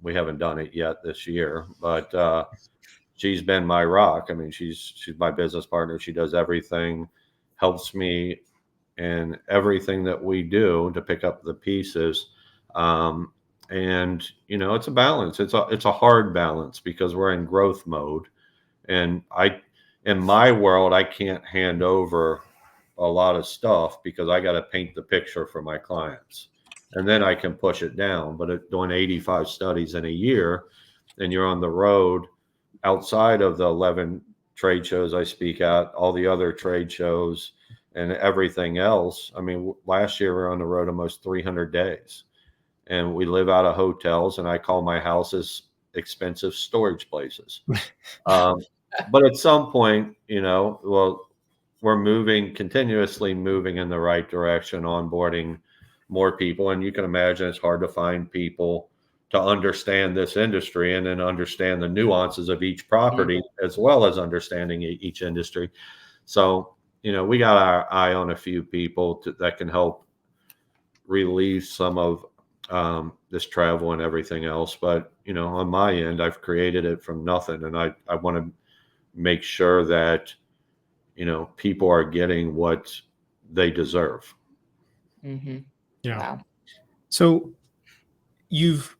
we haven't done it yet this year, but she's been my rock. I mean, she's my business partner. She does everything, helps me in everything that we do to pick up the pieces. And it's a balance. It's a hard balance because we're in growth mode. And in my world, I can't hand over a lot of stuff because I got to paint the picture for my clients, and then I can push it down. But doing 85 studies in a year, and you're on the road outside of the 11 trade shows I speak at, all the other trade shows and everything else. I mean, last year we were on the road almost 300 days, and we live out of hotels, and I call my houses expensive storage places. But at some point, we're continuously moving in the right direction, onboarding more people. And you can imagine it's hard to find people to understand this industry and then understand the nuances of each property as well as understanding each industry. So, we got our eye on a few people that can help relieve some of this travel and everything else. But, on my end, I've created it from nothing. And I want to make sure that people are getting what they deserve. Mm-hmm. Yeah. Wow. So you've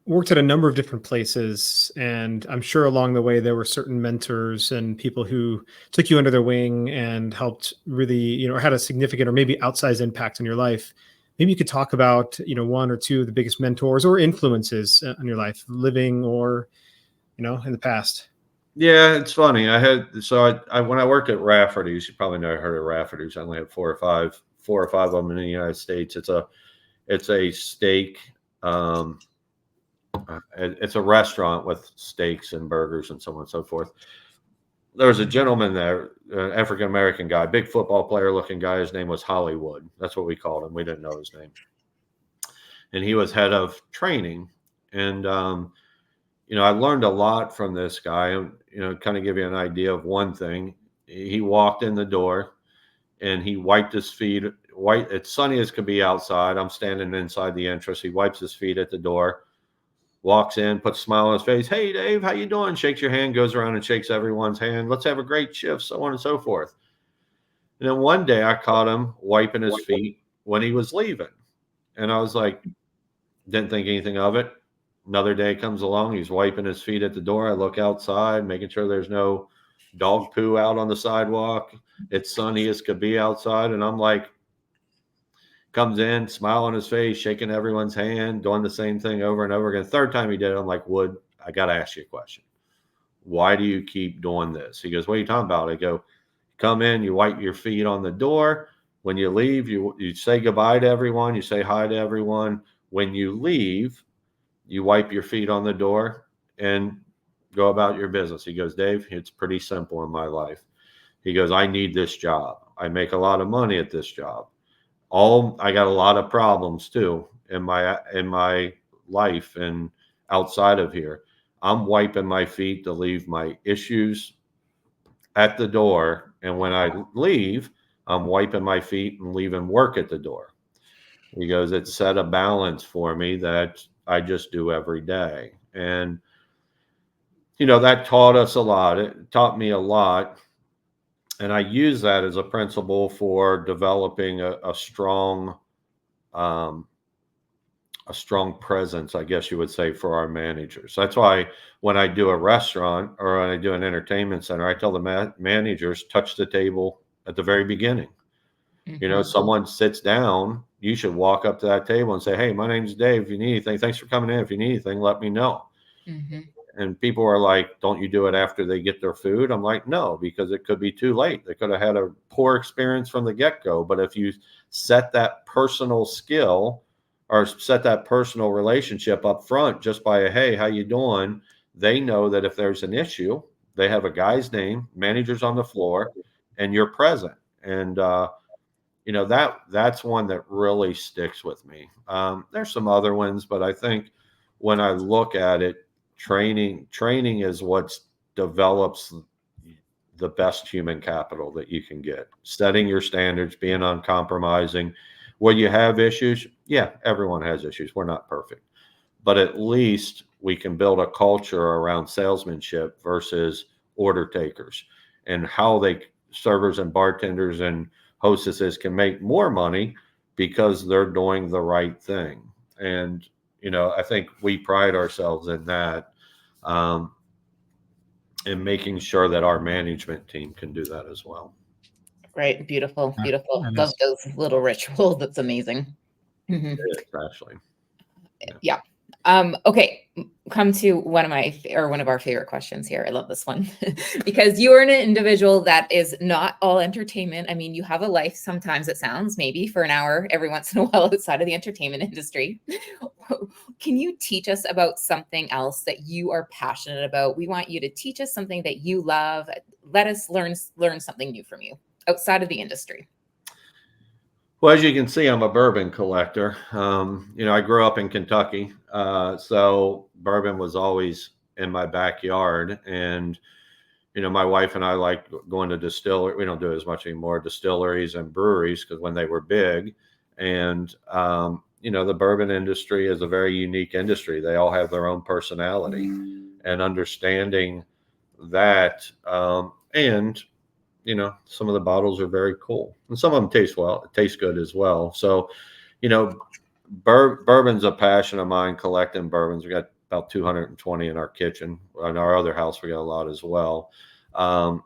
worked at a number of different places, and I'm sure along the way there were certain mentors and people who took you under their wing and helped really, or had a significant or maybe outsized impact on your life. Maybe you could talk about, one or two of the biggest mentors or influences on your life, living or, in the past. Yeah, it's funny. I when I worked at Rafferty's, you probably never heard of Rafferty's. I only have four or five of them in the United States. It's a steak. It's a restaurant with steaks and burgers and so on and so forth. There was a gentleman there, an African-American guy, big football player looking guy. His name was Hollywood. That's what we called him. We didn't know his name. And he was head of training. And, I learned a lot from this guy. Kind of give you an idea of one thing. He walked in the door and he wiped his feet. It's sunny as could be outside. I'm standing inside the entrance. He wipes his feet at the door, walks in, puts a smile on his face. Hey, Dave, how you doing? Shakes your hand, goes around and shakes everyone's hand. Let's have a great shift, so on and so forth. And then one day I caught him wiping his feet when he was leaving. And I was like, didn't think anything of it. Another day comes along, he's wiping his feet at the door. I look outside, making sure there's no dog poo out on the sidewalk. It's sunny as could be outside. And I'm like, comes in, smile on his face, shaking everyone's hand, doing the same thing over and over again. Third time he did it, I'm like, Wood, I got to ask you a question. Why do you keep doing this? He goes, what are you talking about? I go, come in, you wipe your feet on the door. When you leave, you say goodbye to everyone. You say hi to everyone. When you leave, you wipe your feet on the door and go about your business. He goes, Dave, it's pretty simple in my life. He goes, I need this job. I make a lot of money at this job. I got a lot of problems too in my life and outside of here. I'm wiping my feet to leave my issues at the door. And when I leave, I'm wiping my feet and leaving work at the door. He goes, it set a balance for me that I just do every day. And, that taught us a lot. It taught me a lot. And I use that as a principle for developing a strong presence, I guess you would say, for our managers. That's why when I do a restaurant or when I do an entertainment center, I tell the managers, touch the table at the very beginning. Mm-hmm. Someone sits down, you should walk up to that table and say, hey, my name's Dave. If you need anything, thanks for coming in. If you need anything, let me know. Mm-hmm. And people are like, don't you do it after they get their food? I'm like, no, because it could be too late. They could have had a poor experience from the get-go. But if you set that personal skill or set that personal relationship up front just by a, hey, how you doing? They know that if there's an issue, they have a guy's name, manager's on the floor, and you're present. And, that's one that really sticks with me. There's some other ones, but I think when I look at it, training is what develops the best human capital that you can get. Setting your standards, being uncompromising. Will you have issues? Yeah, everyone has issues. We're not perfect. But at least we can build a culture around salesmanship versus order takers, and how servers and bartenders and hostesses can make more money because they're doing the right thing. And, I think we pride ourselves in that, and making sure that our management team can do that as well. Right. Beautiful. Yeah, Beautiful. that Love is. those little rituals. That's amazing. Mhm. It is, actually. Yeah. Okay. Come to one of our favorite questions here. I love this one because you are an individual that is not all entertainment. I mean, you have a life sometimes, it sounds, maybe for an hour every once in a while outside of the entertainment industry. Can you teach us about something else that you are passionate about? We want you to teach us something that you love. Let us learn something new from you outside of the industry. Well, as you can see, I'm a bourbon collector. I grew up in Kentucky, so bourbon was always in my backyard. And, my wife and I like going to distillery. We don't do it as much anymore, distilleries and breweries, because when they were big. And, the bourbon industry is a very unique industry. They all have their own personality, and understanding that, and some of the bottles are very cool, and some of them taste good as well. So, bourbon's a passion of mine, collecting bourbons. We got about 220 in our kitchen. In our other house, we got a lot as well. My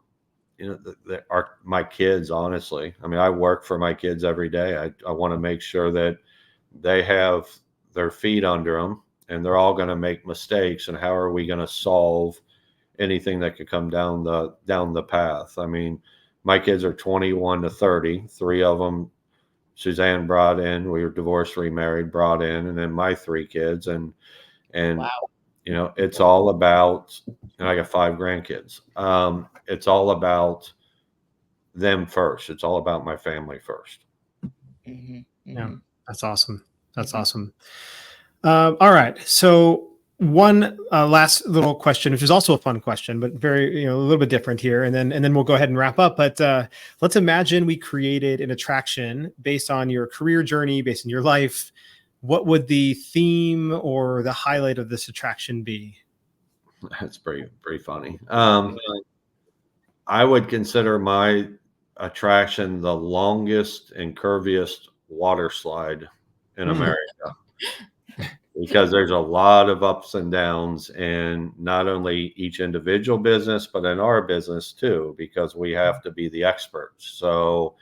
kids, honestly, I mean, I work for my kids every day. I want to make sure that they have their feet under them, and they're all going to make mistakes. And how are we going to solve anything that could come down the path? I mean, my kids are 21 to 30. 3 of them, Suzanne brought in. We were divorced, remarried, brought in, and then my 3 kids. And Wow. It's all about. And I got 5 grandkids. It's all about them first. It's all about my family first. Mm-hmm. Mm-hmm. Yeah, that's awesome. That's Mhm. awesome. All right. So one last little question, which is also a fun question, but very, a little bit different here. And then we'll go ahead and wrap up. But let's imagine we created an attraction based on your career journey, based on your life. What would the theme or the highlight of this attraction be? That's pretty funny. I would consider my attraction the longest and curviest water slide in America, because there's a lot of ups and downs in not only each individual business, but in our business too, because we have to be the experts. So,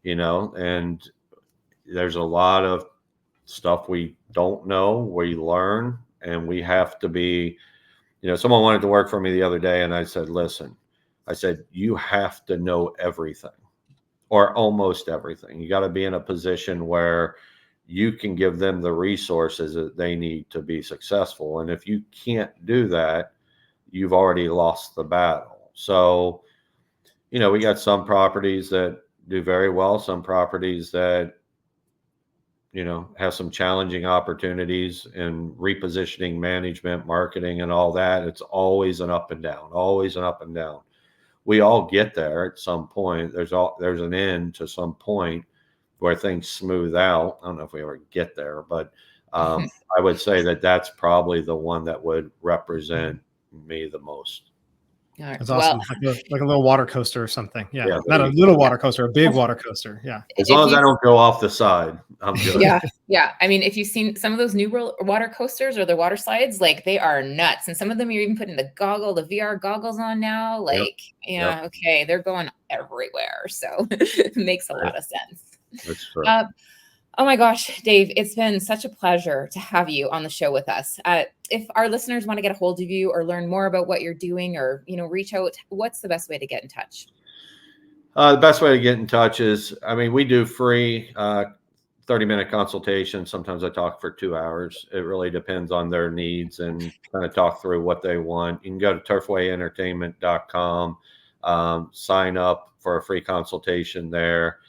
and there's a lot of stuff we don't know, we learn, and we have to be, someone wanted to work for me the other day, and I said, listen, you have to know everything, or almost everything. You got to be in a position where you can give them the resources that they need to be successful. And if you can't do that, you've already lost the battle. So, we got some properties that do very well, some properties that, have some challenging opportunities in repositioning, management, marketing, and all that. It's always an up and down, always an up and down. We all get there at some point. There's an end to some point where things smooth out. I don't know if we ever get there, but I would say that that's probably the one that would represent me the most. All right. That's awesome. Like a little water coaster or something. Yeah. Yeah, Not a little water coaster, a big water coaster. Yeah. As long as I don't go off the side, I'm good. Yeah. Yeah. I mean, if you've seen some of those new water coasters or the water slides, like they are nuts. And some of them you're even putting the VR goggles on now. Like, Yep. Okay, they're going everywhere. So it makes a lot of sense. That's true. Oh my gosh, Dave, it's been such a pleasure to have you on the show with us. If our listeners want to get a hold of you or learn more about what you're doing, or, reach out, what's the best way to get in touch? The best way to get in touch is, we do free 30-minute consultation. Sometimes I talk for 2 hours. It really depends on their needs and kind of talk through what they want. You can go to turfwayentertainment.com, sign up for a free consultation there.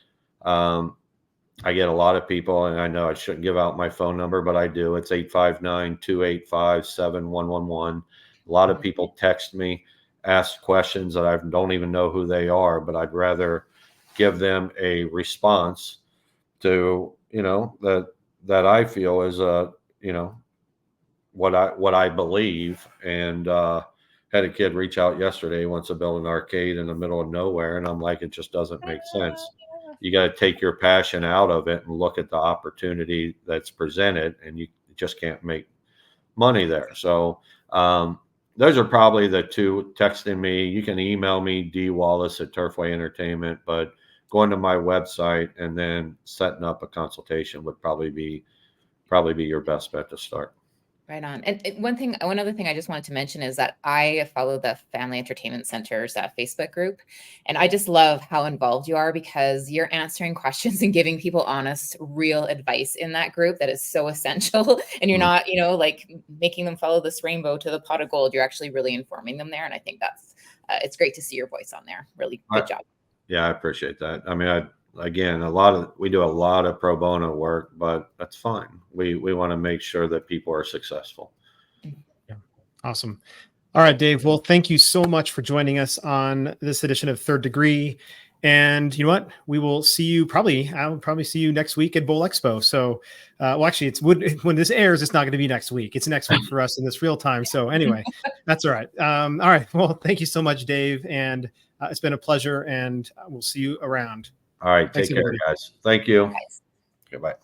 I get a lot of people, and I know I shouldn't give out my phone number, but I do. It's 859-285-7111. A lot of people text me, ask questions that I don't even know who they are, but I'd rather give them a response to, that I feel is what I believe. And had a kid reach out yesterday, wants to build an arcade in the middle of nowhere, and I'm like, it just doesn't make sense. You got to take your passion out of it and look at the opportunity that's presented, and you just can't make money there. So those are probably the two. Texting me, you can email me, dwallace@Turfway Entertainment, but going to my website and then setting up a consultation would probably be your best bet to start. Right on. And one other thing I just wanted to mention is that I follow the Family Entertainment Center's Facebook group, and I just love how involved you are, because you're answering questions and giving people honest, real advice in that group that is so essential. And you're not, like making them follow this rainbow to the pot of gold. You're actually really informing them there, and I think that's it's great to see your voice on there. Really good job. Yeah, I appreciate that. I mean, again, we do a lot of pro bono work, but that's fine. We want to make sure that people are successful. Yeah. Awesome. All right, Dave. Well, thank you so much for joining us on this edition of Third Degree. And you know what? We will see you I'll probably see you next week at Bowl Expo. So, well, actually, when this airs, it's not going to be next week. It's next week for us in this real time. So anyway, that's all right. All right. Well, thank you so much, Dave. And it's been a pleasure, and we'll see you around. All right. Take care, guys. Thank you. Guys. Goodbye.